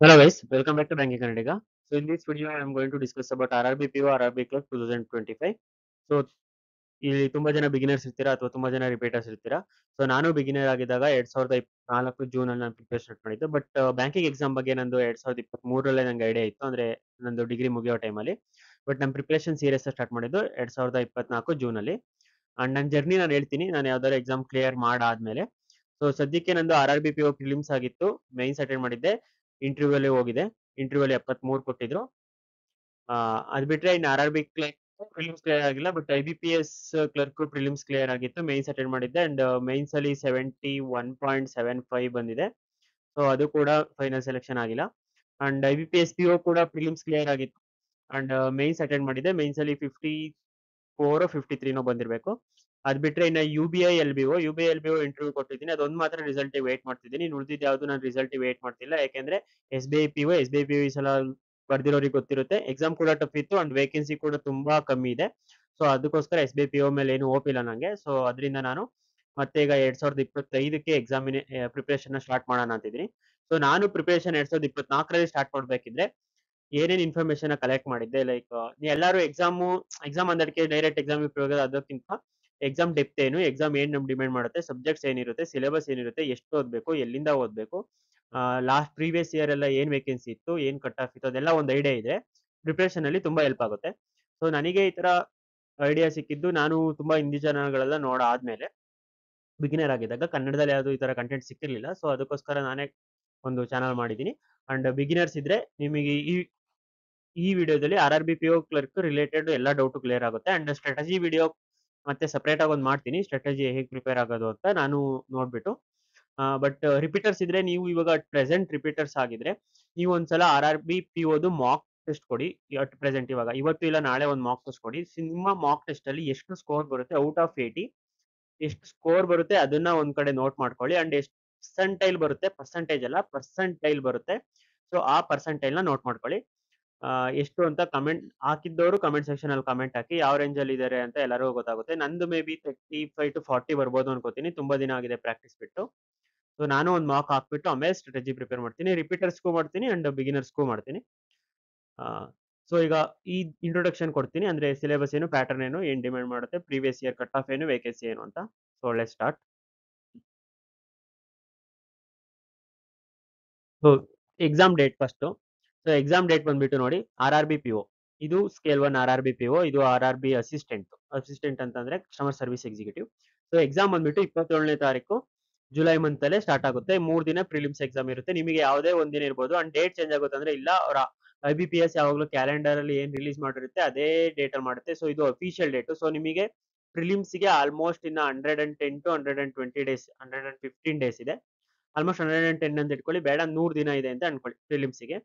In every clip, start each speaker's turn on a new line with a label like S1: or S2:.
S1: Hello guys, welcome back to Banking Kannadiga. So in this video, I am going to discuss about RRB PO, RRB Clerk 2025. So ಇಲ್ಲಿ ತುಂಬಾ ಜನ beginners ಇರ್ತೀರಾ ಅಥವಾ ತುಂಬಾ ಜನ repeaters ಇರ್ತೀರಾ. ಸೊ ನಾನು ಬಿಗಿನರ್ ಆಗಿದ್ದಾಗ 2024 ಜೂನ್ ಅಲ್ಲಿ ನಾನು ಪ್ರಿಪೇರ್ ಸ್ಟಾರ್ಟ್ ಮಾಡಿದ್ದು. ಬಟ್ ಬ್ಯಾಂಕಿಂಗ್ ಎಕ್ಸಾಮ್ ಬಗ್ಗೆ ನಂದು 2023 ನಂಗೆ ಐಡಿಯಾ ಇತ್ತು, ಅಂದ್ರೆ ನಂದು ಡಿಗ್ರಿ ಮುಗಿಯೋ ಟೈಮಲ್ಲಿ. ಬಟ್ ನನ್ನ ಪ್ರಿಪರೇಷನ್ ಸೀರಿಯಸ್ ಸ್ಟಾರ್ಟ್ ಮಾಡಿದ್ದು 2024 ಜೂನ್ ಅಲ್ಲಿ. ಅಂಡ್ ನನ್ನ ಜರ್ನಿ ನಾನು ಹೇಳ್ತೀನಿ, ನಾನು ಯಾವ್ದಾದ್ರು ಎಕ್ಸಾಮ್ ಕ್ಲಿಯರ್ ಮಾಡಾದ್ಮೇಲೆ. ಸೊ ಸದ್ಯಕ್ಕೆ ನಂದು RRB PO ಪ್ರಿಲಿಮ್ಸ್ ಆಗಿತ್ತು, ಮೈನ್ಸ್ ಅಟೆಂಡ್ ಮಾಡಿದ್ದೆ, ಇಂಟರ್ವ್ಯೂ ಅಲ್ಲಿ ಹೋಗಿದೆ. ಇಂಟರ್ವ್ಯೂ ಅಲ್ಲಿ 73 ಕೊಟ್ಟಿದ್ರು. ಅದ್ ಬಿಟ್ರೆ ಇನ್ನು RRB ಕ್ಲರ್ಕ್ ಪ್ರಿಲಿಮ್ಸ್ ಕ್ಲಿಯರ್ ಆಗಿಲ್ಲ, but IBPS clerk prelims clear ಆಗಿತ್ತು, ಮೈನ್ಸ್ ಅಟೆಂಡ್ ಮಾಡಿದ್ದೆ. ಅಂಡ್ ಮೈನ್ಸ್ ಅಲ್ಲಿ 71.75 ಬಂದಿದೆ. ಸೊ ಅದು ಕೂಡ ಫೈನಲ್ ಸೆಲೆಕ್ಷನ್ ಆಗಿಲ್ಲ. ಅಂಡ್ IBPS PO ಕೂಡ ಪ್ರಿಲಿಮ್ಸ್ ಕ್ಲಿಯರ್ ಆಗಿತ್ತು. ಅಂಡ್ ಮೈನ್ಸ್ ಅಟೆಂಡ್ ಮಾಡಿದ್ದೆ, ಮೈನ್ಸ್ ಅಲ್ಲಿ 54 53 ಬಂದಿರಬೇಕು. ಅದ್ ಬಿಟ್ರೆ ಇನ್ನ U B I L B O interview ಕೊಟ್ಟಿದ್ದೀನಿ, ಅದೊಂದು ಮಾತ್ರ ರಿಸಲ್ಟ್ ವೇಟ್ ಮಾಡ್ತಿದ್ದೀನಿ. ಇನ್ನು ಉಳಿದಿದ್ದು ಯಾವ್ದು ನಾನು ರಿಸಲ್ಟ್ ವೇಟ್ ಮಾಡ್ತಿಲ್ಲ, ಯಾಕೆಂದ್ರೆ S B I P O ಈ ಸಲ ಬರ್ದಿರೋರಿಗೆ ಗೊತ್ತಿರುತ್ತೆ. ಎಕ್ಸಾಮ್ ಕೂಡ ಟಫ್ ಇತ್ತು ಅಂಡ್ ವೇಕೆನ್ಸಿ ಕೂಡ ತುಂಬಾ ಕಮ್ಮಿ ಇದೆ. ಸೊ ಅದಕ್ಕೋಸ್ಕರ SBI PO ಮೇಲೆ ಏನು ಹೋಪ್ ಇಲ್ಲ ನಂಗೆ. ಸೊ ಅದರಿಂದ ನಾನು ಮತ್ತೆ ಈಗ 2025ಕ್ಕೆ ಎಕ್ಸಾಮಿನ ಪ್ರಿಪರೇಷನ್ ಸ್ಟಾರ್ಟ್ ಮಾಡೋಣ ಅಂತಿದ್ದೀನಿ. ಸೊ ನಾನು ಪ್ರಿಪರೇಷನ್ 2024ರಲ್ಲಿ ಸ್ಟಾರ್ಟ್ ಮಾಡ್ಬೇಕಿದ್ರೆ ಏನೇನ್ ಇನ್ಫಾರ್ಮೇಶನ್ ಕಲೆಕ್ಟ್ ಮಾಡಿದ್ದೆ, ಲೈಕ್ ಎಲ್ಲರೂ ಎಕ್ಸಾಮ್ ಅಂದಕ್ಕೆ ಡೈರೆಕ್ಟ್ ಎಕ್ಸಾಮ್ ಹೋಗೋದು, ಅದಕ್ಕಿಂತ ಎಕ್ಸಾಮ್ ಡೆಪ್ತ್ ಏನು, ಎಕ್ಸಾಮ್ ಏನ್ ನಮ್ ಡಿಮ್ಯಾಂಡ್ ಮಾಡುತ್ತೆ, ಸಬ್ಜೆಕ್ಟ್ಸ್ ಏನಿರುತ್ತೆ, ಸಿಲೆಬಸ್ ಏನಿರುತ್ತೆ, ಎಷ್ಟು ಓದ್ಬೇಕು, ಎಲ್ಲಿಂದ ಓದ್ಬೇಕು, ಲಾಸ್ಟ್ ಪ್ರೀವಿಯಸ್ ಇಯರ್ ಎಲ್ಲ ಏನ್ ವೇಕೆನ್ಸಿ ಇತ್ತು, ಏನ್ ಕಟ್ ಆಫ್ ಇತ್ತು, ಅದೆಲ್ಲ ಒಂದು ಐಡಿಯಾ ಇದೆ. ಪ್ರಿಪರೇಷನ್ ಅಲ್ಲಿ ತುಂಬಾ ಹೆಲ್ಪ್ ಆಗುತ್ತೆ. ಸೊ ನನಗೆ ಈ ತರ ಐಡಿಯಾ ಸಿಕ್ಕಿದ್ದು, ನಾನು ತುಂಬಾ ಹಿಂದಿ ಚಾನಲ್ಗಳೆಲ್ಲ ನೋಡಾದ್ಮೇಲೆ. ಬಿಗಿನರ್ ಆಗಿದ್ದಾಗ ಕನ್ನಡದಲ್ಲಿ ಯಾವ್ದು ಈ ತರ ಕಂಟೆಂಟ್ ಸಿಕ್ಕಿರ್ಲಿಲ್ಲ. ಸೊ ಅದಕ್ಕೋಸ್ಕರ ನಾನೇ ಒಂದು ಚಾನಲ್ ಮಾಡಿದ್ದೀನಿ. ಅಂಡ್ ಬಿಗಿನರ್ಸ್ ಇದ್ರೆ ನಿಮಗೆ ಈ ವಿಡಿಯೋದಲ್ಲಿ RRB PO ಕ್ಲರ್ಕ್ ರಿಲೇಟೆಡ್ ಎಲ್ಲ ಡೌಟ್ ಕ್ಲಿಯರ್ ಆಗುತ್ತೆ. ಅಂಡ್ ಸ್ಟ್ರಾಟಜಿ ವಿಡಿಯೋ ಮತ್ತೆ ಸಪರೇಟ್ ಆಗಿ ಒಂದು ಮಾಡ್ತೀನಿ, ಸ್ಟ್ರಾಟಜಿ ಹೇಗೆ ಪ್ರಿಪೇರ್ ಆಗೋದು ಅಂತ ನಾನು ನೋಡ್ಬಿಟ್ಟು. ಬಟ್ ರಿಪೀಟರ್ಸ್ ಇದ್ರೆ, ನೀವು ಇವಾಗ ಪ್ರೆಸೆಂಟ್ ರಿಪೀಟರ್ಸ್ ಆಗಿದ್ರೆ, ನೀವು ಒಂದ್ಸಲ RRB POದು ಮಾಕ್ ಟೆಸ್ಟ್ ಕೊಡಿ. ಅಟ್ ಪ್ರೆಸೆಂಟ್ ಇವಾಗ ಇವತ್ತು ಇಲ್ಲ ನಾಳೆ ಒಂದು ಮಾಕ್ ಟೆಸ್ಟ್ ಕೊಡಿ. ನಿಮ್ಮ ಮಾಕ್ ಟೆಸ್ಟ್ ಅಲ್ಲಿ ಎಷ್ಟು ಸ್ಕೋರ್ ಬರುತ್ತೆ ಔಟ್ ಆಫ್ 80, ಎಷ್ಟು ಸ್ಕೋರ್ ಬರುತ್ತೆ ಅದನ್ನ ಒಂದ್ ಕಡೆ ನೋಟ್ ಮಾಡ್ಕೊಳ್ಳಿ. ಅಂಡ್ ಎಷ್ಟು ಪರ್ಸೆಂಟೈಲ್ ಬರುತ್ತೆ, ಪರ್ಸೆಂಟೇಜ್ ಅಲ್ಲ ಪರ್ಸೆಂಟೈಲ್ ಬರುತ್ತೆ, ಸೊ ಆ ಪರ್ಸೆಂಟೈಲ್ ನ ನೋಟ್ ಮಾಡ್ಕೊಳ್ಳಿ. ಎಷ್ಟು ಅಂತ ಕಮೆಂಟ್ ಹಾಕಿದ್ದವರು ಕಮೆಂಟ್ ಸೆಕ್ಷನ್ ಅಲ್ಲಿ ಕಮೆಂಟ್ ಹಾಕಿ, ಯಾವ ರೇಂಜ್ ಅಲ್ಲಿ ಇದಾರೆ ಅಂತ ಎಲ್ಲರಿಗೂ ಗೊತ್ತಾಗುತ್ತೆ. ನಂದು ಮೇ ಬಿ 35 to 40 ಬರ್ಬೋದು ಅನ್ಕೋತೀನಿ, ತುಂಬಾ ದಿನ ಆಗಿದೆ ಪ್ರಾಕ್ಟೀಸ್ ಬಿಟ್ಟು. ಸೊ ನಾನು ಒಂದು ಮಾಕ್ ಹಾಕ್ಬಿಟ್ಟು ಆಮೇಲೆ ಸ್ಟ್ರಾಟಜಿ ಪ್ರಿಪೇರ್ ಮಾಡ್ತೀನಿ, ರಿಪೀಟರ್ಸ್ಗೂ ಮಾಡ್ತೀನಿ ಅಂಡ್ ಬಿಗಿನರ್ಸ್ಗೂ ಮಾಡ್ತೀನಿ. ಸೊ ಈಗ ಈ ಇಂಟ್ರೊಡಕ್ಷನ್ ಕೊಡ್ತೀನಿ, ಅಂದ್ರೆ ಸಿಲೆಬಸ್ ಏನು, ಪ್ಯಾಟರ್ನ್ ಏನು, ಏನ್ ಡಿಮ್ಯಾಂಡ್ ಮಾಡುತ್ತೆ, ಪ್ರೀವಿಯಸ್ ಇಯರ್ ಕಟ್ ಆಫ್ ಏನು, ವೇಕೆನ್ಸಿ ಏನು ಅಂತ. So let's start. So exam date first. So exam date ಬಂದ್ಬಿಟ್ಟು ನೋಡಿ, RRB PO ಇದು ಸ್ಕೇಲ್ 1 RRB PO, ಇದು RRB ಅಸಿಸ್ಟೆಂಟ್ ಅಂತಂದ್ರೆ customer service executive. So exam ಬಂದ್ಬಿಟ್ಟು 27ನೇ ತಾರೀಕು ಜುಲೈ ಮಂತ್ ಅಲ್ಲೇ ಸ್ಟಾರ್ಟ್ ಆಗುತ್ತೆ. 3 ದಿನ ಪ್ರಿಲಿಮ್ಸ್ ಎಕ್ಸಾಮ್ ಇರುತ್ತೆ. ನಿಮಗೆ ಯಾವುದೇ ಒಂದಿನ ಇರ್ಬೋದು. ಅಂಡ್ ಡೇಟ್ ಚೇಂಜ್ ಆಗುತ್ತೆ ಅಂದ್ರೆ, ಇಲ್ಲ ಅವರ IBPS ಯಾವಾಗಲೂ ಕ್ಯಾಲೆಂಡರ್ ಅಲ್ಲಿ ಏನ್ ರಿಲೀಸ್ ಮಾಡಿರುತ್ತೆ ಅದೇ ಡೇಟ್ ಅಲ್ಲಿ ಮಾಡುತ್ತೆ. ಸೊ ಇದು ಅಫಿಷಿಯಲ್ ಡೇಟ್. ಸೊ ನಿಮಗೆ ಪ್ರಿಲಿಮ್ಸ್ ಗೆ ಆಲ್ಮೋಸ್ಟ್ ಇನ್ನ 110 to 120 ಡೇಸ್, 115 ಡೇಸ್ ಇದೆ. ಆಲ್ಮೋಸ್ಟ್ 110 ಅಂತ ಇಟ್ಕೊಳ್ಳಿ, ಬೇಡ 100 ದಿನ ಇದೆ ಅಂತ ಅನ್ಕೊಳ್ಳಿ ಪ್ರಿಲಿಮ್ಸ್ಗೆ.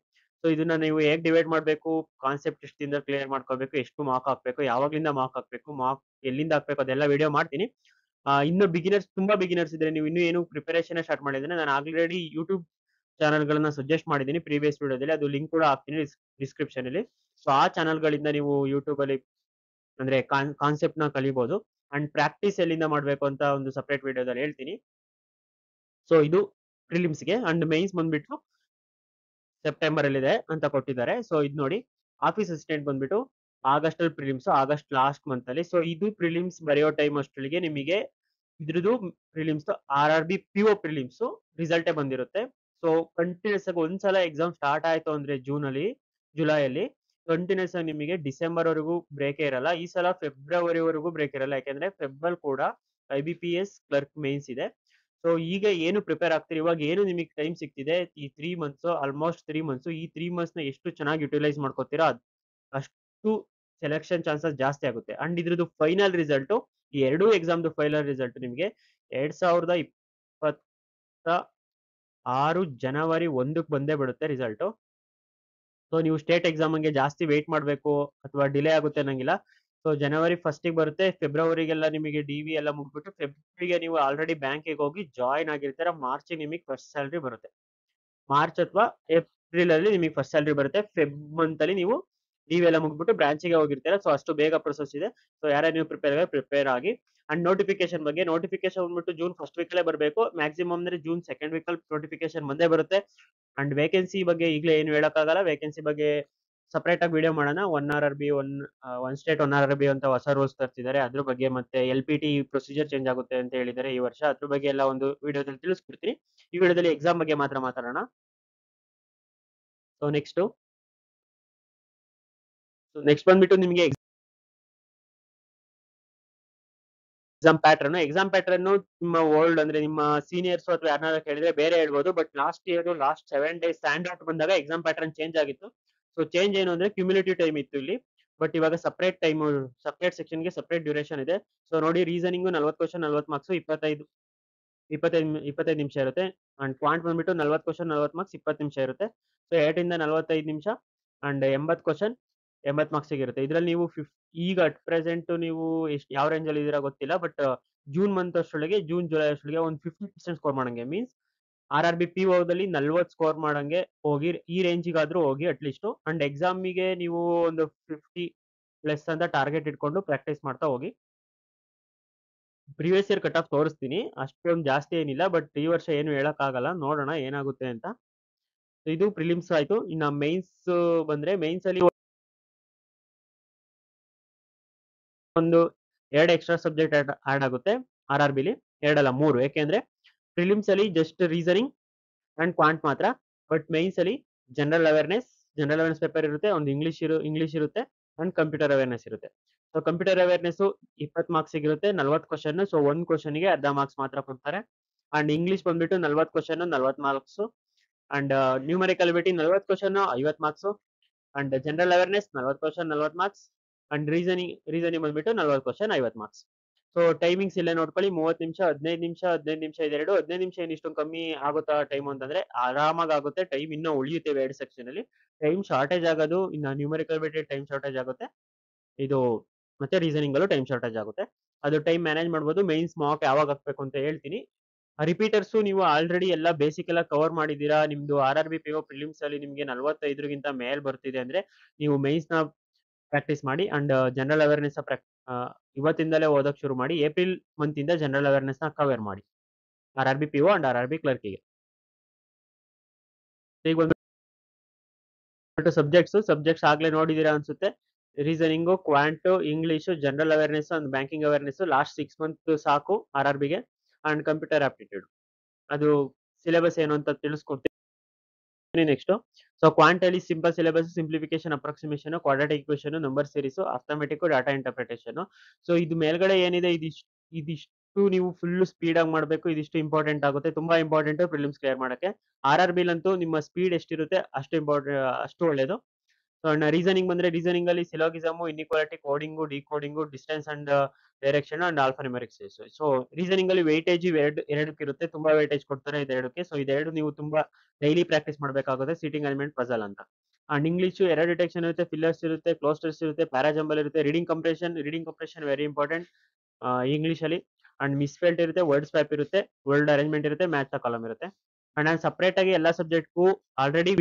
S1: ಸೊ ಇದನ್ನ ನೀವು ಹೇಗ್ ಡಿವೈಡ್ ಮಾಡಬೇಕು, ಕಾನ್ಸೆಪ್ಟ್ ಎಷ್ಟಿಂದ ಕ್ಲಿಯರ್ ಮಾಡ್ಕೋಬೇಕು, ಎಷ್ಟು ಮಾರ್ಕ್ ಹಾಕ್ಬೇಕು, ಯಾವಾಗ್ಲಿಂದ ಮಾರ್ಕ್ ಹಾಕ್ಬೇಕು, ಮಾರ್ಕ್ ಎಲ್ಲಿಂದ ಹಾಕ್ಬೇಕು, ಅದೆಲ್ಲ ವಿಡಿಯೋ ಮಾಡ್ತೀನಿ. ಇನ್ನು ತುಂಬಾ ಬಿಗಿನರ್ಸ್ ಇದ್ರೆ, ನೀವು ಇನ್ನೂ ಏನು ಪ್ರಿಪರೇಷನ್ ಸ್ಟಾರ್ಟ್ ಮಾಡಿದ್ರೆ, ನಾನು ಆಲ್ರೆಡಿ ಯೂಟ್ಯೂಬ್ ಚಾನಲ್ ಗಳನ್ನ ಸಜೆಸ್ಟ್ ಮಾಡಿದ್ದೀನಿ ಪ್ರೀವಿಯಸ್ ವಿಡಿಯೋದಲ್ಲಿ, ಅದು ಲಿಂಕ್ ಕೂಡ ಹಾಕ್ತೀನಿ ಡಿಸ್ಕ್ರಿಪ್ಷನ್ ಅಲ್ಲಿ. ಸೊ ಆ ಚಾನಲ್ ಗಳಿಂದ ನೀವು ಯೂಟ್ಯೂಬ್ ಅಲ್ಲಿ ಅಂದ್ರೆ ಕಾನ್ಸೆಪ್ಟ್ ನ ಕಲಿಬಹುದು. ಅಂಡ್ ಪ್ರಾಕ್ಟೀಸ್ ಎಲ್ಲಿಂದ ಮಾಡ್ಬೇಕು ಅಂತ ಒಂದು ಸಪರೇಟ್ ವಿಡಿಯೋದಲ್ಲಿ ಹೇಳ್ತೀನಿ. ಸೊ ಇದು ಪ್ರಿಲಿಮ್ಸ್ಗೆ. ಅಂಡ್ ಮೈನ್ಸ್ ಬಂದ್ಬಿಟ್ಟು ಸೆಪ್ಟೆಂಬರ್ ಅಲ್ಲಿ ಇದೆ ಅಂತ ಕೊಟ್ಟಿದ್ದಾರೆ. ಸೊ ಇದು ನೋಡಿ, ಆಫೀಸ್ ಅಸಿಸ್ಟೆಂಟ್ ಬಂದ್ಬಿಟ್ಟು ಆಗಸ್ಟ್ ಅಲ್ಲಿ ಪ್ರಿಲಿಮ್ಸ್, ಆಗಸ್ಟ್ ಲಾಸ್ಟ್ ಮಂತ್ ಅಲ್ಲಿ. ಸೊ ಇದು ಪ್ರಿಲಿಮ್ಸ್ ಬರೆಯೋ ಟೈಮ್ ಅಷ್ಟೊಳಗೆ ನಿಮಗೆ ಇದ್ರದ್ದು ಪ್ರಿಲಿಮ್ಸ್ RRB PO ಪ್ರಿಲಿಮ್ಸ್ ರಿಸಲ್ಟೇ ಬಂದಿರುತ್ತೆ. ಸೊ ಕಂಟಿನ್ಯೂಸ್ ಆಗಿ ಒಂದ್ಸಲ ಎಕ್ಸಾಮ್ ಸ್ಟಾರ್ಟ್ ಆಯ್ತು ಅಂದ್ರೆ ಜುಲೈ ಅಲ್ಲಿ ಕಂಟಿನ್ಯೂಸ್ ಆಗಿ ನಿಮಗೆ ಡಿಸೆಂಬರ್ ವರೆಗೂ ಬ್ರೇಕ್ ಇರಲ್ಲ. ಈ ಸಲ ಫೆಬ್ರವರಿ ವರೆಗೂ ಬ್ರೇಕ್ ಇರಲ್ಲ, ಯಾಕಂದ್ರೆ ಫೆಬ್ರವರಿ ಕೂಡ IBPS ಕ್ಲರ್ಕ್ ಮೈನ್ಸ್ ಇದೆ. ಸೊ ಈಗ ಏನು ಪ್ರಿಪೇರ್ ಆಗ್ತೀರಿ, ಇವಾಗ ಏನು ನಿಮಗೆ ಟೈಮ್ ಸಿಗ್ತಿದೆ, ಈ 3 ಮಂತ್ಸ್, ಆಲ್ಮೋಸ್ಟ್ 3 ಮಂತ್ಸ್, ಈ 3 ಮಂತ್ಸ್ ನ ಎಷ್ಟು ಚೆನ್ನಾಗಿ ಯುಟಿಲೈಸ್ ಮಾಡ್ಕೋತೀರಾ, ಅಷ್ಟು ಸೆಲೆಕ್ಷನ್ ಚಾನ್ಸಸ್ ಜಾಸ್ತಿ ಆಗುತ್ತೆ. ಅಂಡ್ ಇದ್ರದ್ದು ಫೈನಲ್ ರಿಸಲ್ಟ್, ಈ ಎರಡೂ ಎಕ್ಸಾಮ್ದು ಫೈನಲ್ ರಿಸಲ್ಟ್ ನಿಮಗೆ 2026 ಜನವರಿ 1ಕ್ಕೆ ಬಂದೇ ಬಿಡುತ್ತೆ ರಿಸಲ್ಟ್. ಸೊ ನೀವು ಸ್ಟೇಟ್ ಎಕ್ಸಾಮ್ಗೆ ಜಾಸ್ತಿ ವೇಟ್ ಮಾಡಬೇಕು ಅಥವಾ ಡಿಲೇ ಆಗುತ್ತೆ ಅನ್ನಂಗಿಲ್ಲ. ಸೊ ಜನವರಿ 1ಗೆ ಬರುತ್ತೆ, ಫೆಬ್ರವರಿಗೆಲ್ಲ ನಿಮಗೆ DV ಎಲ್ಲ ಮುಗ್ಬಿಟ್ಟು ಫೆಬ್ರವರಿಗೆ ನೀವು ಆಲ್ರೆಡಿ ಬ್ಯಾಂಕಿಗೆ ಹೋಗಿ ಜಾಯ್ನ್ ಆಗಿರ್ತೀರ. ಮಾರ್ಚ್ ನಿಮಗೆ ಫಸ್ಟ್ ಸ್ಯಾಲ್ರಿ ಬರುತ್ತೆ, ಮಾರ್ಚ್ ಅಥವಾ ಏಪ್ರಿಲ್ ಅಲ್ಲಿ ನಿಮಗೆ ಫಸ್ಟ್ ಸ್ಯಾಲ್ರಿ ಬರುತ್ತೆ. ಫೆಬ್ ಮಂತ್ ಅಲ್ಲಿ ನೀವು ನೀವೆಲ್ಲ ಮುಗ್ಬಿಟ್ಟು ಬ್ರಾಂಚಿಗೆ ಹೋಗಿರ್ತೀರಾ. ಸೊ ಅಷ್ಟು ಬೇಗ ಪ್ರೊಸೆಸ್ ಇದೆ. ಸೊ ಯಾರ್ಯಾರು ನೀವು ಪ್ರಿಪೇರ್ ಆಗಿ. ಅಂಡ್ ನೋಟಿಫಿಕೇಶನ್ ಬಗ್ಗೆ, ನೋಟಿಫಿಕೇಶನ್ ಬಂದ್ಬಿಟ್ಟು ಜೂನ್ ಫಸ್ಟ್ ವೀಕ್ ಅಲ್ಲೇ ಬರಬೇಕು. ಮ್ಯಾಕ್ಸಿಮಮ್ ಅಂದ್ರೆ ಜೂನ್ ಸೆಕೆಂಡ್ ವೀಕ್ ಅಲ್ಲಿ ನೋಟಿಫಿಕೇಶನ್ ಬಂದೇ ಬರುತ್ತೆ. ಅಂಡ್ ವೇಕೆನ್ಸಿ ಬಗ್ಗೆ ಈಗಲೇ ಏನು ಹೇಳಕ್ಕಾಗಲ್ಲ. ವೇಕೆನ್ಸಿ ಬಗ್ಗೆ ಸಪರೇಟ್ ಆಗಿ ವಿಡಿಯೋ ಮಾಡೋಣ. One state one R B ಅಂತ ಹೊಸ ರೂಲ್ಸ್ ತರ್ತಿದ್ದಾರೆ, ಅದ್ರ ಬಗ್ಗೆ. ಮತ್ತೆ LPT ಪ್ರೊಸೀಜರ್ ಚೇಂಜ್ ಆಗುತ್ತೆ ಅಂತ ಹೇಳಿದ್ದಾರೆ ಈ ವರ್ಷ. ಅದ್ರ ಬಗ್ಗೆ ಎಲ್ಲ ಒಂದು ವಿಡಿಯೋದಲ್ಲಿ ತಿಳಿಸ್ಕೊಡ್ತೀನಿ. ಈ ವಿಡಿಯೋದಲ್ಲಿ ಎಕ್ಸಾಮ್ ಬಗ್ಗೆ ಮಾತ್ರ ಮಾತಾಡೋಣ. ಸೊ ನೆಕ್ಸ್ಟ್ ಬಂದ್ಬಿಟ್ಟು ನಿಮಗೆ ಎಕ್ಸಾಮ್ ಪ್ಯಾಟರ್ನ್ ನಿಮ್ಮ ಓಲ್ಡ್ ಅಂದ್ರೆ ನಿಮ್ಮ ಸೀನಿಯರ್ಸ್ ಅಥವಾ ಯಾರನ್ನಾರ ಕೇಳಿದ್ರೆ ಬೇರೆ ಹೇಳ್ಬೋದು. But last 7 days stand out ಬಂದಾಗ ಎಕ್ಸಾಮ್ ಪ್ಯಾಟರ್ನ್ ಚೇಂಜ್ ಆಗಿತ್ತು. ಸೊ ಚೇಂಜ್ ಏನು ಅಂದ್ರೆ ಕ್ಯುಮ್ಯುಲೇಟಿವ್ ಟೈಮ್ ಇತ್ತು ಇಲ್ಲಿ, ಬಟ್ ಇವಾಗ ಸಪರೇಟ್ ಟೈಮ್, ಸಪರೇಟ್ ಸೆಕ್ಷನ್ ಗೆ ಸಪರೇಟ್ ಡ್ಯೂರೇಷನ್ ಇದೆ. ಸೊ ನೋಡಿ, ರೀಸನಿಂಗ್ 40 ಕ್ವಶನ್ 40 ಮಾರ್ಕ್ಸ್ 25 ನಿಮಿಷ ಇರುತ್ತೆ. ಅಂಡ್ ಕ್ವಾಂಟ್ ಬಂದ್ಬಿಟ್ಟು 40 ಕ್ವಶನ್ 40 ಮಾರ್ಕ್ಸ್ 20 ನಿಮಿಷ ಇರುತ್ತೆ. ಸೊ 8 ಇಂದ 45 ನಿಮಿಷ ಅಂಡ್ 80 ಕ್ವಶನ್ 80 ಮಾರ್ಕ್ಸ್ ಇರುತ್ತೆ. ಇದ್ರಲ್ಲಿ ನೀವು ಈಗ ಅಟ್ ಪ್ರೆಸೆಂಟ್ ನೀವು ಯಾವ ರೇಂಜ್ ಅಲ್ಲಿ ಇದೀರಾ ಗೊತ್ತಿಲ್ಲ, ಬಟ್ ಜೂನ್ ಮಂತ್ ಅಷ್ಟೊಳಗೆ, ಜೂನ್ ಜುಲೈ ಅಷ್ಟೊಳಗೆ ಒಂದು 50% ಸ್ಕೋರ್ ಮಾಡಂಗೆ, ಮೀನ್ಸ್ RRB PO ದಲ್ಲಿ 40 ಸ್ಕೋರ್ ಮಾಡಂಗೆ ಹೋಗಿ, ಈ ರೇಂಜಿಗಾದ್ರೂ ಹೋಗಿ ಅಟ್ಲೀಸ್ಟ್. ಅಂಡ್ ಎಕ್ಸಾಮಿಗೆ ನೀವು ಒಂದು 50 ಪ್ಲಸ್ ಅಂತ ಟಾರ್ಗೆಟ್ ಇಟ್ಕೊಂಡು ಪ್ರಾಕ್ಟೀಸ್ ಮಾಡ್ತಾ ಹೋಗಿ. ಪ್ರಿವಿಯಸ್ ಇಯರ್ ಕಟ್ ಆಫ್ ತೋರಿಸ್ತೀನಿ, ಅಷ್ಟೊಂದು ಜಾಸ್ತಿ ಏನಿಲ್ಲ, ಬಟ್ ಈ ವರ್ಷ ಏನು ಹೇಳಕ್ ಆಗಲ್ಲ, ನೋಡೋಣ ಏನಾಗುತ್ತೆ ಅಂತ. ಇದು ಪ್ರಿಲಿಮ್ಸ್ ಆಯ್ತು. ಇನ್ನ ಮೈನ್ಸ್ ಬಂದ್ರೆ, ಮೈನ್ಸ್ ಅಲ್ಲಿ ಒಂದು 2 ಎಕ್ಸ್ಟ್ರಾ ಸಬ್ಜೆಕ್ಟ್ ಆಡ್ ಆಗುತ್ತೆ RRB ಲಿ. 2 ಅಲ್ಲ 3, ಯಾಕೆಂದ್ರೆ ಪ್ರಿಲಿಮ್ಸ್ ಅಲ್ಲಿ ಜಸ್ಟ್ ರೀಸನಿಂಗ್ ಅಂಡ್ ಕ್ವಾಂಟ್ ಮಾತ್ರ. ಬಟ್ ಮೈನ್ಸ್ ಅಲ್ಲಿ ಜನರಲ್ ಅವೇರ್ನೆಸ್ ಪೇಪರ್ ಇರುತ್ತೆ, ಒಂದು ಇಂಗ್ಲಿಷ್ ಇರುತ್ತೆ ಅಂಡ್ ಕಂಪ್ಯೂಟರ್ ಅವೇರ್ನೆಸ್ ಇರುತ್ತೆ. ಸೊ ಕಂಪ್ಯೂಟರ್ ಅವೇರ್ನೆಸ್ 20 ಮಾರ್ಕ್ಸ್ ಇರುತ್ತೆ, 40 ಕ್ವಶನ್. ಸೊ ಒಂದ್ ಕ್ವಶನ್ ಗೆ ಅರ್ಧ ಮಾರ್ಕ್ಸ್ ಮಾತ್ರ ಕೊಡ್ತಾರೆ. ಅಂಡ್ ಇಂಗ್ಲಿಷ್ ಬಂದ್ಬಿಟ್ಟು 40 question 40 marks. And numerical ability 40 question 50 marks. And general awareness 40 question 40 marks. And reasoning ಬಂದ್ಬಿಟ್ಟು 40 ಕ್ವಶನ್ 50 ಮಾರ್ಕ್ಸ್. ಸೊ ಟೈಮಿಂಗ್ಸ್ ಇಲ್ಲೇ ನೋಡ್ಕೊಳ್ಳಿ, 30 ನಿಮಿಷ 15 ನಿಮಿಷ ಇದೆರಡು. 15 ನಿಮಿಷ ಏನು ಇಷ್ಟೊಂದು ಕಮ್ಮಿ ಆಗುತ್ತಾ ಟೈಮ್ ಅಂತಂದ್ರೆ ಆರಾಮಾಗಿ ಆಗುತ್ತೆ. ಟೈಮ್ ಇನ್ನೂ ಉಳಿಯುತ್ತೆ 2 ಸೆಕ್ಷನ್ ಅಲ್ಲಿ. ಟೈಮ್ ಶಾರ್ಟೇಜ್ ಆಗೋದು ಇನ್ನು ನ್ಯೂಮರಿಕಲ್ ಬಿಟ್ಟು ಟೈಮ್ ಶಾರ್ಟೇಜ್ ಆಗುತ್ತೆ. ಇದು ಮತ್ತೆ ರೀಸನಿಂಗ್ ಅಲ್ಲೂ ಟೈಮ್ ಶಾರ್ಟೇಜ್ ಆಗುತ್ತೆ. ಅದು ಟೈಮ್ ಮ್ಯಾನೇಜ್ ಮಾಡ್ಬೋದು. ಮೈನ್ಸ್ ಮಾಕ್ ಯಾವಾಗ ಹಾಕ್ಬೇಕು ಅಂತ ಹೇಳ್ತೀನಿ. ರಿಪೀಟರ್ಸ್ ನೀವು ಆಲ್ರೆಡಿ ಎಲ್ಲ ಬೇಸಿಕ್ ಎಲ್ಲ ಕವರ್ ಮಾಡಿದೀರಾ. ನಿಮ್ದು RRB PO ಪ್ರಿಲಿಮ್ಸ್ ಅಲ್ಲಿ ನಿಮ್ಗೆ 45ಗಿಂತ ಮೇಲ್ ಬರ್ತಿದೆ ಅಂದ್ರೆ ನೀವು ಮೈನ್ಸ್ ನ ಪ್ರಾಕ್ಟೀಸ್ ಮಾಡಿ. ಅಂಡ್ ಜನರಲ್ ಅವೇರ್ನೆಸ್ ಇವತ್ತಿಂದಲೇ ಓದಕ್ ಶುರು ಮಾಡಿ. ಏಪ್ರಿಲ್ ಮಂತ್ ಇಂದ ಜನರಲ್ ಅವೇರ್ನೆಸ್ ನ ಕವರ್ ಮಾಡಿ RRB PO and RRB clerk ಗೆ. ಈಗ ಬಂದ್ಬಿಟ್ಟು ಸಬ್ಜೆಕ್ಟ್ಸ್ ಆಗ್ಲೇ ನೋಡಿದೀರಾ ಅನ್ಸುತ್ತೆ. Reasoning, ಕ್ವಾಂಟ್, English, general awareness and banking awareness last 6 month ಸಾಕು RRB ಗೆ. ಅಂಡ್ ಕಂಪ್ಯೂಟರ್ ಆಪ್ಟಿಟ್ಯೂಡ್ ಅದು ಸಿಲೆಬಸ್ ಏನು ಅಂತ ತಿಳಿಸ್ಕೊಡ್ತೀನಿ ನೆಕ್ಸ್ಟ್. ಸೊ ಕ್ವಾಂಟ್ ಅಲ್ಲಿ simple syllabus, simplification, approximation, quadratic equation, number series, arithmetic, data interpretation. So ಇದು ಮೇಲ್ಗಡೆ ಏನಿದೆ ಇದಿಷ್ಟು ನೀವು ಫುಲ್ ಸ್ಪೀಡ್ ಆಗಿ ಮಾಡಬೇಕು. ಇದಿಷ್ಟು ಇಂಪಾರ್ಟೆಂಟ್ ಆಗುತ್ತೆ, ತುಂಬಾ ಇಂಪಾರ್ಟೆಂಟ್ ಪ್ರಿಲಿಮ್ಸ್ ಕ್ಲಿಯರ್ ಮಾಡಕ್ಕೆ. RRB ಲಂತೂ ನಿಮ್ಮ ಸ್ಪೀಡ್ ಎಷ್ಟಿರುತ್ತೆ ಅಷ್ಟು ಒಳ್ಳೇದು. ಸೊ ರೀಸನಿಂಗ್ ಬಂದ್ರೆ, ರೀಸನಿಂಗ್ ಅಲ್ಲಿ syllogism, inequality, coding, decoding, distance and direction and alphanumerics. So reasoning ಅಲ್ಲಿ ವೆಯ್ಟೇಜ್ ಎರಡಕ್ಕೆ ಇರುತ್ತೆ, ತುಂಬಾ ವೆಯ್ಟೇಜ್ ಕೊಡ್ತಾರೆ ಇದೆರಡಕ್ಕೆ. ಸೊ ಇದೆರಡು ನೀವು ತುಂಬಾ ಡೈಲಿ ಪ್ರಾಕ್ಟೀಸ್ ಮಾಡಬೇಕಾಗುತ್ತೆ, ಸೀಟಿಂಗ್ ಅಲಿಮೆಂಟ್ ಪಜಲ್ ಅಂತ. ಅಂಡ್ ಇಂಗ್ಲಿಷ್ ಎರಡು ಡಿಟೆಕ್ಷನ್ ಇರುತ್ತೆ, ಫಿಲ್ಲರ್ಸ್ ಇರುತ್ತೆ, ಕ್ಲೋಸ್ ಟೆಸ್ಟ್ ಇರುತ್ತೆ, ಪ್ಯಾರಾಜಂಬಲ್ ಇರುತ್ತೆ, reading compression very important English ಅಲ್ಲಿ. ಅಂಡ್ ಮಿಸ್ಫೆಲ್ಟ್ ಇರುತ್ತೆ, ವರ್ಡ್ ಸ್ವ್ಯಾಪ್ ಇರುತ್ತೆ, ವರ್ಡ್ ಅರೇಂಜ್ಮೆಂಟ್ ಇರುತ್ತೆ, ಮ್ಯಾಥ್ಸ್ ಕಾಲಮ್ ಇರುತ್ತೆ. ಅಂಡ್ ನಾನು ಸಪರೇಟ್ ಆಗಿ ಎಲ್ಲಾ ಸಬ್ಜೆಕ್ಟ್ಗೂ ಆಲ್ರೆಡಿ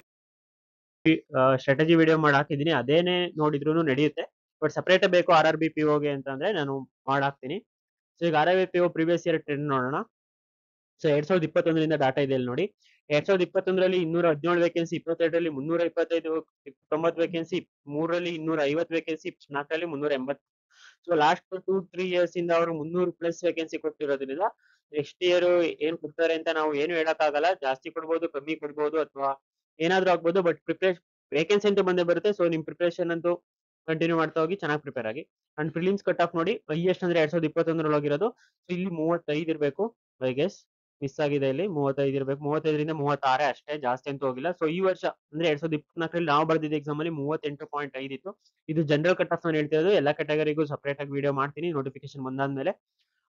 S1: ಸ್ಟ್ರಾಟಜಿ ವಿಡಿಯೋ ಮಾಡಿ ಹಾಕಿದೀನಿ, ಅದೇನೆ ನೋಡಿದ್ರು ನಡೆಯುತ್ತೆ. ಬಟ್ ಸಪರೇಟ್ ಬೇಕು RRB PO ಗೆ ಅಂತ ಅಂದ್ರೆ ನಾನು ಮಾಡಾಕ್ತೀನಿ. ಸೊ ಈಗ RRB PO previous year trend ನೋಡೋಣ. ಸೊ 2021ರಿಂದ ಡಾಟಾ ಇದೆ ಇಲ್ಲಿ ನೋಡಿ. 2021ರಲ್ಲಿ 217 ವೇಕೆನ್ಸಿ, 22ರಲ್ಲಿ 325, 90 ವೇಕೆನ್ಸಿ, 3ರಲ್ಲಿ 250 ವೇಕೆನ್ಸಿ, 4ರಲ್ಲಿ 380. ಸೊ ಲಾಸ್ಟ್ 2-3 ಇಯರ್ಸ್ ಇಂದ ಅವರು 300 ಪ್ಲಸ್ ವೇಕೆನ್ಸಿ ಕೊಟ್ಟಿರೋದ್ರಿಂದ ನೆಕ್ಸ್ಟ್ ಇಯರ್ ಏನ್ ಕೊಡ್ತಾರೆ ಅಂತ ನಾವು ಏನು ಹೇಳಕ್ ಆಗಲ್ಲ. ಜಾಸ್ತಿ ಕೊಡ್ಬೋದು, ಕಮ್ಮಿ ಕೊಡ್ಬೋದು, ಅಥವಾ ಏನಾದ್ರೂ ಆಗ್ಬೋದು. ಬಟ್ ವೇಕೆನ್ಸಿ ಅಂತೂ ಬಂದೇ ಬರುತ್ತೆ. ಸೊ ನಿಮ್ ಪ್ರಿಪರೇಷನ್ ಅಂತೂ ಕಂಟಿನ್ಯೂ ಮಾಡ್ತಾ ಹೋಗಿ, ಚೆನ್ನಾಗಿ ಪ್ರಿಪೇರ್ ಆಗಿ. ಅಂಡ್ ಪ್ರಿಲಿಮ್ಸ್ ಕಟ್ ಆಫ್ ನೋಡಿ, ಹೈಯೆಸ್ಟ್ ಅಂದ್ರೆ 2021 ಹೋಗಿರೋದು. ಸೊ ಇಲ್ಲಿ 35 ಇರ್ಬೇಕು, ಐ ಗೆಸ್ ಮಿಸ್ ಆಗಿದೆ ಇಲ್ಲಿ. 35 ಇರ್ಬೇಕು, 35ರಿಂದ 36 ಅಷ್ಟೇ, ಜಾಸ್ತಿ ಅಂತೂ ಹೋಗಿಲ್ಲ. ಸೊ ಈ ವರ್ಷ ಅಂದ್ರೆ 2024ರಲ್ಲಿ ನಾವು ಬರ್ದಿದ್ದ ಎಕ್ಸಾಮ್ ಅಲ್ಲಿ 38.5 ಇತ್ತು. ಇದು ಜನರಲ್ ಕಟ್ ಆಫ್ ನಾನು ಹೇಳ್ತಿರೋದು. ಎಲ್ಲಾ ಕ್ಯಾಟಗರಿಗೂ ಸಪರೇಟ್ ಆಗಿ ವಿಡಿಯೋ ಮಾಡ್ತೀನಿ ನೋಟಿಫಿಕೇಶನ್ ಬಂದಾದ್ಮೇಲೆ.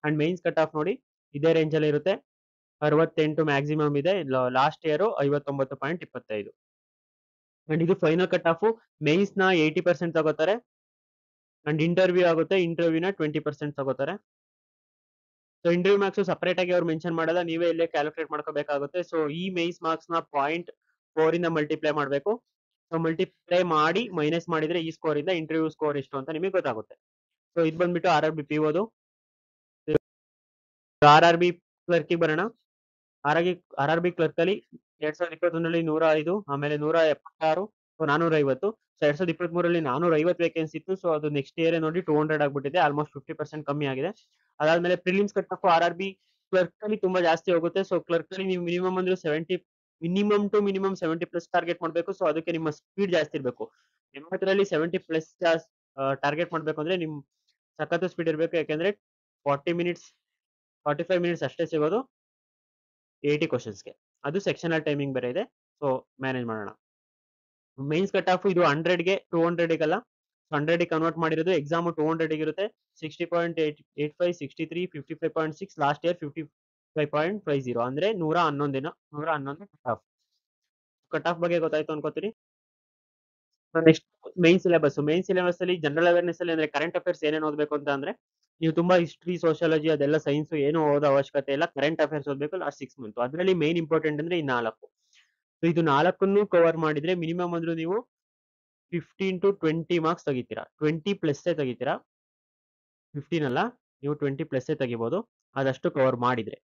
S1: ಅಂಡ್ ಮೈನ್ಸ್ ಕಟ್ ಆಫ್ ನೋಡಿ, ಇದೇ ರೇಂಜ್ ಅಲ್ಲಿ ಇರುತ್ತೆ, 68 ಮ್ಯಾಕ್ಸಿಮಮ್ ಇದೆ. Last year 59.25. ಅಂಡ್ ಇದು ಫೈನಲ್ ಕಟ್ ಆಫ್. ಮೈನ್ಸ್ ನ 80% ತಗೋತಾರೆ. ಅಂಡ್ ಇಂಟರ್ವ್ಯೂ ಆಗುತ್ತೆ, ಇಂಟರ್ವ್ಯೂನ 20% ತಗೋತಾರೆ. ಸೊ ಇಂಟರ್ವ್ಯೂ ಮಾರ್ಕ್ಸ್ ಸಪರೇಟ್ ಆಗಿ ಅವ್ರು ಮೆನ್ಷನ್ ಮಾಡಲ್ಲ, ನೀವೇ ಇಲ್ಲೇ ಕ್ಯಾಲ್ಕುಲೇಟ್ ಮಾಡ್ಕೋಬೇಕಾಗುತ್ತೆ. ಸೊ ಈ ಮೈನ್ಸ್ ಮಾರ್ಕ್ಸ್ ನ 0.4 ಇಂದ ಮಲ್ಟಿಪ್ಲೈ ಮಾಡಬೇಕು. ಸೊ ಮಲ್ಟಿಪ್ಲೈ ಮಾಡಿ ಮೈನಸ್ ಮಾಡಿದ್ರೆ ಈ ಸ್ಕೋರ್ ಇಂದ ಇಂಟರ್ವ್ಯೂ ಸ್ಕೋರ್ ಎಷ್ಟು ಅಂತ ನಿಮಗೆ ಗೊತ್ತಾಗುತ್ತೆ. ಸೊ ಇದು ಬಂದ್ಬಿಟ್ಟು RRB PO. RRB ಕ್ಲರ್ಕ್ ಬರೋಣ. RRB ಕ್ಲರ್ಕ್ ಅಲ್ಲಿ 2021ರಲ್ಲಿ 105, ಆಮೇಲೆ 176, 450. ಸೊ 2023ರಲ್ಲಿ 450 ವೇಕೆನ್ಸಿ ಇತ್ತು. ಸೊ ಅದು ನೆಕ್ಸ್ಟ್ ಇಯರ್ ನೋಡಿ 200 ಆಗ್ಬಿಟ್ಟಿದೆ. ಆಲ್ಮೋಸ್ಟ್ 50% ಕಮ್ಮಿ ಆಗಿದೆ. ಅದಾದ್ಮೇಲೆ prelims cut off RRB clerk ಅಲ್ಲಿ ತುಂಬಾ ಜಾಸ್ತಿ ಹೋಗುತ್ತೆ. ಸೊ ಕ್ಲರ್ಕ್ ಅಲ್ಲಿ ನೀವು ಮಿನಿಮಮ್ ಅಂದ್ರೆ 70, ಮಿನಿಮಮ್ 70 ಪ್ಲಸ್ ಟಾರ್ಗೆಟ್ ಮಾಡ್ಬೇಕು. ಸೊ ಅದಕ್ಕೆ ನಿಮ್ಮ ಸ್ಪೀಡ್ ಜಾಸ್ತಿ ಇರಬೇಕು. 80ರಲ್ಲಿ 70 ಪ್ಲಸ್ ಟಾರ್ಗೆಟ್ ಮಾಡ್ಬೇಕು ಅಂದ್ರೆ ನಿಮ್ ಸಖತ್ ಸ್ಪೀಡ್ ಇರಬೇಕು. ಯಾಕಂದ್ರೆ 40 ಮಿನಿಟ್ಸ್ 45 ಮಿನಿಟ್ಸ್ ಅಷ್ಟೇ ಸಿಗೋದು 80 ಕ್ವಶನ್ಸ್ಗೆ. ಅದು ಸೆಕ್ಷನಲ್ ಟೈಮಿಂಗ್ ಬೇರೆ ಇದೆ. ಸೊ ಮ್ಯಾನೇಜ್ ಮಾಡೋಣ. ಮೈನ್ಸ್ ಕಟ್ ಆಫ್ ಇದು 100ಗೆ 200ಗಲ್ಲ. 100ಗೆ ಕನ್ವರ್ಟ್ ಮಾಡಿರೋದು. ಎಕ್ಸಾಮ್ 200 ಇರುತ್ತೆ. 60.85, 63, 55.6, ಲಾಸ್ಟ್ ಇಯರ್ 55.50 ಅಂದ್ರೆ 111 ಕಟ್ ಆಫ್ ಬಗ್ಗೆ ಗೊತ್ತಾಯ್ತು ಅನ್ಕೋತೀನಿ. Next main syllabus. Main syllabus ಅಲ್ಲಿ ಜನರಲ್ ಅವೇರ್ನೆಸ್ ಅಲ್ಲಿ ಅಂದ್ರೆ ಕರೆಂಟ್ ಅಫೇರ್ಸ್ ಏನೇನು ಓದಬೇಕು ಅಂತ ಅಂದ್ರೆ ನೀವು ತುಂಬಾ ಹಿಸ್ಟ್ರಿ, ಸೋಷಿಯಾಲಜಿ ಅದೆಲ್ಲ ಸೈನ್ಸ್ ಏನು ಓದೋ ಅವಶ್ಯಕತೆ ಇಲ್ಲ. ಕರೆಂಟ್ ಅಫೇರ್ಸ್ ಓದಬೇಕು ಲಾಸ್ಟ್ 6 ಮಂತ್. ಅದರಲ್ಲಿ ಮೈನ್ ಇಂಪಾರ್ಟೆಂಟ್ ಅಂದ್ರೆ ಈ 4. ಸೊ ಇದು 4ನ್ನು ಕವರ್ ಮಾಡಿದ್ರೆ ಮಿನಿಮಮ್ ಅಂದ್ರೂ ನೀವು 15 to 20 ಮಾರ್ಕ್ಸ್ ತೆಗಿತೀರಾ. 20 ಪ್ಲಸ್ ತೆಗಿತೀರಾ. 15 ಅಲ್ಲ, ನೀವು 20 ಪ್ಲಸ್ ತೆಗಿಬಹುದು ಅದಷ್ಟು ಕವರ್ ಮಾಡಿದ್ರೆ.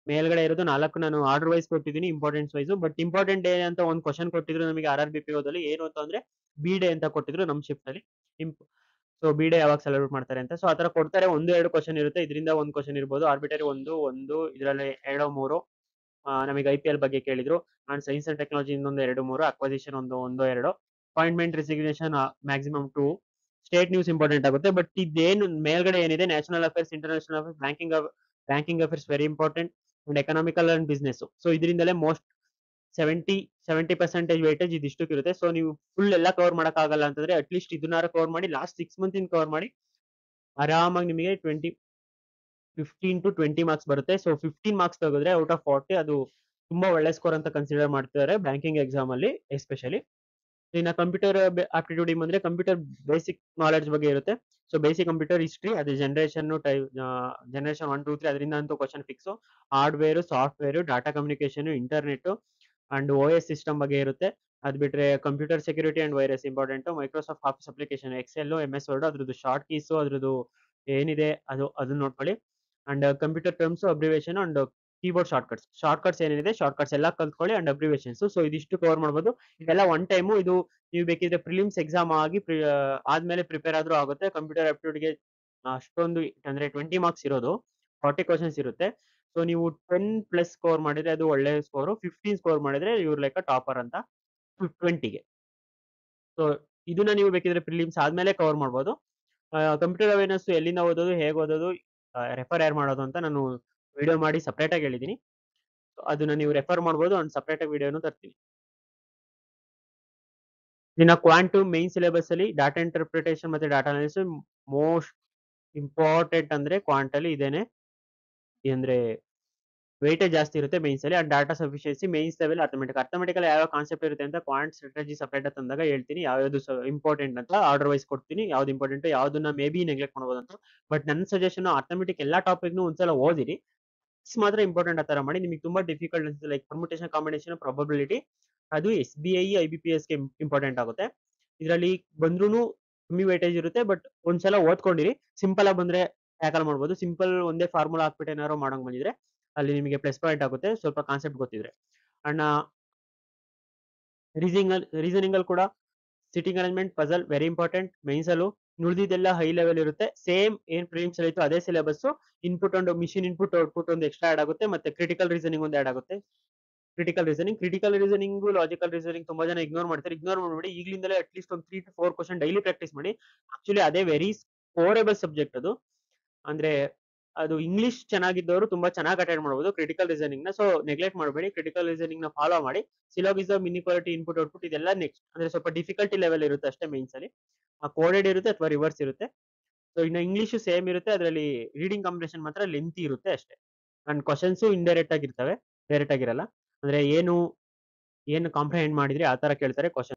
S1: ಮೇಲ್ಗಡೆ ಇರೋದು 4 ನಾನು ಆರ್ಡರ್ ವೈಸ್ ಕೊಟ್ಟಿದ್ದೀನಿ, importance wise. But important day ಅಂತ ಒಂದು ಕ್ವಶನ್ ಕೊಟ್ಟಿದ್ರು ನಮಗೆ RRB POದಲ್ಲಿ. ಏನು ಅಂತ ಬಿ ಡೇ ಅಂತ ಕೊಟ್ಟಿದ್ರು ನಮ್ಮ ಶಿಫ್ಟ್ ಅಲ್ಲಿ. ಸೊ ಬಿ ಡೇ ಯಾವಾಗ ಸೆಲೆಬ್ರೇಟ್ ಮಾಡ್ತಾರೆ ಅಂತ. ಸೊ ಆತರ ಕೊಡ್ತಾರೆ. 1-2 ಕ್ವಶನ್ ಇರುತ್ತೆ. ಇದರಿಂದ ಒಂದು ಕ್ವಶನ್ ಇರ್ಬೋದು. ಆರ್ಬಿಟರಿ ಒಂದು ಇದರಲ್ಲಿ 2-3 ನಮಗೆ IPL ಬಗ್ಗೆ ಕೇಳಿದ್ರು. ಅಂಡ್ ಸೈನ್ಸ್ ಅಂಡ್ ಟೆಕ್ನಾಲಜಿ ಇನ್ನೊಂದು 2-3, ಅಕ್ವಸಿಷನ್ ಒಂದು 2, appointment resignation maximum 2, state news important ಆಗುತ್ತೆ. ಬಟ್ ಇದೇನು ಮೇಲ್ಗಡೆ ಏನಿದೆ national affairs, international affairs, banking affairs very important, and economical and business. So ಇದರಿಂದಲೇ ಮೋಸ್ಟ್ 70% ವೇಟೇಜ್ ಇದಿಷ್ಟಕ್ಕೆ ಇರುತ್ತೆ. ಸೊ ನೀವು ಫುಲ್ ಎಲ್ಲ ಕವರ್ ಮಾಡಕ್ ಆಗಲ್ಲ ಅಂತಂದ್ರೆ ಅಟ್ಲೀಸ್ಟ್ ಇದನ್ನಾರು ಕವರ್ ಮಾಡಿ. ಲಾಸ್ಟ್ 6 ಮಂತ್ ಕವರ್ ಮಾಡಿ ಆರಾಮಾಗಿ ನಿಮಗೆ 15 to 20 ಮಾರ್ಕ್ಸ್ ಬರುತ್ತೆ. ಸೊ 15 ಮಾರ್ಕ್ಸ್ ತೆಗೆದ್ರೆ ಔಟ್ ಆಫ್ 40 ಅದು ತುಂಬಾ ಒಳ್ಳೆ ಸ್ಕೋರ್ ಅಂತ ಕನ್ಸಿಡರ್ ಮಾಡ್ತಾರೆ ಬ್ಯಾಂಕಿಂಗ್ ಎಕ್ಸಾಮ್ ಅಲ್ಲಿ ಎಸ್ಪೆಷಲಿ. ಇನ್ನ ಕಂಪ್ಯೂಟರ್ ಆಪ್ಟಿಟ್ಯೂಡ್ ಬಂದ್ರೆ ಕಂಪ್ಯೂಟರ್ ಬೇಸಿಕ್ ನಾಲೆಡ್ಜ್ ಬಗ್ಗೆ ಇರುತ್ತೆ. ಸೊ ಬೇಸಿಕ್ ಕಂಪ್ಯೂಟರ್ ಹಿಸ್ಟ್ರಿ, ಅದು ಜನರೇಷನ್ 1, 2, 3 ಅದರಿಂದ ಅಂತೂ question fix. Hardware, software, data communication, internet and OS system ಬಗ್ಗೆ ಇರುತ್ತೆ. ಅದ್ ಬಿಟ್ರೆ computer security and virus important. Microsoft Office application, excel, MS word, ಅದ್ರದ್ದು ಶಾರ್ಟ್ ಕೀಸ್, ಅದ್ರದ್ದು ಏನಿದೆ ಅದನ್ನ ನೋಡ್ಕೊಳ್ಳಿ. And computer terms, abbreviation and keyboard shortcuts ಏನಿದೆ ಶಾರ್ಟ್ಕಟ್ಸ್ ಎಲ್ಲ ಕಲ್ತ್ಕೊಳ್ಳಿ. And abbreviations. ಸೊ ಇದಿಷ್ಟು ಕವರ್ ಮಾಡ್ಬೋದು. ಇದೆಲ್ಲ ಒನ್ ಟೈಮು. ಇದು ನೀವು ಬೇಕಿದ್ರೆ ಪ್ರಿಲಿಮ್ಸ್ ಎಕ್ಸಾಮ್ ಆದ್ಮೇಲೆ ಪ್ರಿಪೇರ್ ಆದ್ರೂ ಆಗುತ್ತೆ. ಕಂಪ್ಯೂಟರ್ ಆಪ್ಟಿಟ್ಯೂಡ್ಗೆ ಅಷ್ಟೊಂದು ಅಂದ್ರೆ 20 ಮಾರ್ಕ್ಸ್ ಇರೋದು, 40 ಕ್ವಶನ್ಸ್ ಇರುತ್ತೆ. ಸೊ ನೀವು 10 ಪ್ಲಸ್ ಸ್ಕೋರ್ ಮಾಡಿದ್ರೆ ಅದು ಒಳ್ಳೆ ಸ್ಕೋರ್. 15 ಸ್ಕೋರ್ ಮಾಡಿದ್ರೆ ಇವ್ರು ಲೈಕ್ ಟಾಪರ್ ಅಂತ 20ಗೆ. ಸೊ ಇದನ್ನ ನೀವು ಬೇಕಿದ್ರೆ ಪ್ರಿಲಿಮ್ಸ್ ಆದ್ಮೇಲೆ ಕವರ್ ಮಾಡ್ಬೋದು. ಕಂಪ್ಯೂಟರ್ ಅವೇರ್ನೆಸ್ ಎಲ್ಲಿಂದ ಓದೋದು, ಹೇಗೆ ಓದೋದು, ರೆಫರ್ ಯಾರು ಮಾಡೋದು ಅಂತ ನಾನು ವಿಡಿಯೋ ಮಾಡಿ ಸಪ್ರೇಟ್ ಆಗಿ ಹೇಳಿದ್ದೀನಿ. ಅದನ್ನ ನೀವು ರೆಫರ್ ಮಾಡ್ಬೋದು. ಅಂಡ್ ಸಪ್ರೇಟ್ ಆಗಿ ವಿಡಿಯೋನು ತರ್ತೀನಿ. ಇನ್ನ ಕ್ವಾಂಟಮ್ ಮೈನ್ ಸಿಲೆಬಸ್ ಅಲ್ಲಿ ಡಾಟಾ ಇಂಟರ್ಪ್ರಿಟೇಷನ್ ಮತ್ತೆ ಡಾಟಾ ಅನಾಲಿಸಿಸ್ ಮೋಸ್ಟ್ ಇಂಪಾರ್ಟೆಂಟ್ ಅಂದ್ರೆ ಕ್ವಾಂಟ್ ಅಲ್ಲಿ ಇದೇನೆ. ಅಂದ್ರೆ ವೇಟೇಜ್ ಜಾಸ್ತಿ ಇರುತ್ತೆ ಮೈನ್ಸ್ ಅಲ್ಲಿ. And data sufficiency, mains level, arithmetical ಯಾವ ಕಾನ್ಸೆಪ್ಟ್ ಇರುತ್ತೆ ಅಂತ ಕ್ವಾಂಟ್ ಸ್ಟ್ರಾಟಜಿ ಸಪರೇಟ್ ತಂದಾಗ ಹೇಳ್ತೀನಿ. ಯಾವ್ದು ಇಂಪಾರ್ಟೆಂಟ್ ಅಂತ ಆರ್ಡರ್ ವೈಸ್ ಕೊಡ್ತೀನಿ. ಯಾವ್ದು ಇಂಪಾರ್ಟೆಂಟ್, ಯಾವ್ದನ್ನ ಮೇ ಬಿ ನೆಗ್ಲೆಕ್ಟ್ ಮಾಡಬಹುದು ಅಂತ. ಬಟ್ ನನ್ನ ಸಜೆಷನ್ ಅರ್ಥಮೆಟಿಕ್ ಎಲ್ಲಾ ಟಾಪಿಕ್ನು ಒಂದ್ಸಲ ಓದಿರಿ. ಮಾತ್ರ ಇಂಪಾರ್ಟೆಂಟ್ ಆತರ ಮಾಡಿ. ನಿಮಗೆ ತುಂಬಾ ಡಿಫಿಕಲ್ಟ್ ಅನ್ಸುತ್ತೆ ಲೈಕ್ ಪರ್ಮುಟೇಷನ್, ಕಾಂಬಿನೇಷನ್, ಪ್ರಾಬಬಿಲಿಟಿ, ಅದು SBI IBPS ಗೆ ಇಂಪಾರ್ಟೆಂಟ್ ಆಗುತ್ತೆ. ಇದರಲ್ಲಿ ಬಂದ್ರೂ ಕಮ್ಮಿ ವೇಟೇಜ್ ಇರುತ್ತೆ. ಬಟ್ ಒಂದ್ಸಲ ಓದ್ಕೊಂಡಿರಿ. ಸಿಂಪಲ್ ಆಗಿ ಬಂದ್ರೆ ಟ್ಯಾಕಲ್ ಮಾಡ್ಬೋದು. ಸಿಂಪಲ್ ಒಂದೇ ಫಾರ್ಮುಲಾ ಹಾಕ್ಬಿಟ್ಟು ಏನಾದ್ರು ಮಾಡಂಗ್ ಬಂದಿದ್ರೆ ಅಲ್ಲಿ ನಿಮಗೆ ಪ್ಲಸ್ ಪಾಯಿಂಟ್ ಆಗುತ್ತೆ, ಸ್ವಲ್ಪ ಕಾನ್ಸೆಪ್ಟ್ ಗೊತ್ತಿದ್ರೆ. ಅಂಡ್ ರೀಸನಿಂಗ್ ಅಲ್ಲಿ ಕೂಡ sitting arrangement, puzzle very important mains ಅಲ್ಲೂ. ಉಳಿದಿದ್ದೆಲ್ಲ ಹೈ ಲೆವೆಲ್ ಇರುತ್ತೆ. ಸೇಮ್ ಏನ್ ಪ್ರಿಲಿಮ್ಸ್ ಅಲ್ಲಿ ಇತ್ತು ಅದೇ syllabus. Input and machine input output ಒಂದು ಎಕ್ಸ್ಟ್ರಾ ಆಡ್ ಆಗುತ್ತೆ. ಮತ್ತೆ ಕ್ರಿಟಿಕಲ್ ರೀಸನಿಂಗ್ ಒಂದು ಆಡ್ ಆಗುತ್ತೆ. ಕ್ರಿಟಿಕಲ್ ರೀಸನಿಂಗ್, ಲಾಜಿಕಲ್ ರೀಸನಿಂಗ್ ತುಂಬಾ ಜನ ಇಗ್ನೋರ್ ಮಾಡ್ತಾರೆ. ಇಗ್ನೋರ್ ಮಾಡ್ಬೇಡಿ. ಈಗಲಿಂದಲೇ ಅಟ್ಲೀಸ್ಟ್ ಒಂದು 3 to 4 ಕ್ವಶನ್ ಡೈಲಿ ಪ್ರಾಕ್ಟೀಸ್ ಮಾಡಿ. ಆಕ್ಚುಲಿ ಅದೇ ವೆರಿ ಸ್ಕೋರೇಬಲ್ ಸಬ್ಜೆಕ್ಟ್ ಅದು. ಅಂದ್ರೆ ಅದು ಇಂಗ್ಲಿಷ್ ಚೆನ್ನಾಗಿದ್ದವರು ತುಂಬಾ ಚೆನ್ನಾಗಿ ಅಟೆಂಡ್ ಮಾಡಬಹುದು ಕ್ರಿಟಿಕಲ್ ರೀಸನಿಂಗ್ ನ. ಸೊ ನೆಗ್ಲೆಕ್ಟ್ ಮಾಡಬೇಡಿ. ಕ್ರಿಟಿಕಲ್ ರೀಸನಿಂಗ್ ನ ಫಾಲೋ ಮಾಡಿ. ಸಿಲೋಗಿಸಮ್, ಇನ್ಇಕ್ವಾಲಿಟಿ, ಇನ್ಪುಟ್ ಔಟ್ಪುಟ್ ಇದೆಲ್ಲ ನೆಕ್ಸ್ಟ್ ಅಂದ್ರೆ ಸ್ವಲ್ಪ ಡಿಫಿಕಲ್ಟಿ ಲೆವೆಲ್ ಇರುತ್ತೆ ಅಷ್ಟೇ ಮೈನ್ಸ್ ಅಲ್ಲಿ. ಕೋಡೆಡ್ ಇರುತ್ತೆ ಅಥವಾ ರಿವರ್ಸ್ ಇರುತ್ತೆ. ಸೊ ಇನ್ನು ಇಂಗ್ಲಿಷ್ ಸೇಮ್ ಇರುತ್ತೆ. ಅದರಲ್ಲಿ ರೀಡಿಂಗ್ ಕಾಂಬಿನೇಷನ್ ಮಾತ್ರ ಲೆಂತಿ ಇರುತ್ತೆ ಅಷ್ಟೇ. ಅಂಡ್ ಕ್ವಶನ್ಸ್ ಇಂಡೈರೆಕ್ಟ್ ಆಗಿರ್ತವೆ, ಡೈರೆಕ್ಟ್ ಆಗಿರಲ್ಲ. ಅಂದ್ರೆ ಏನು ಕಾಂಪ್ರಿಹೆಂಡ್ ಮಾಡಿದ್ರಿ ಆ ತರ ಕೇಳ್ತಾರೆ ಕ್ವಶನ್.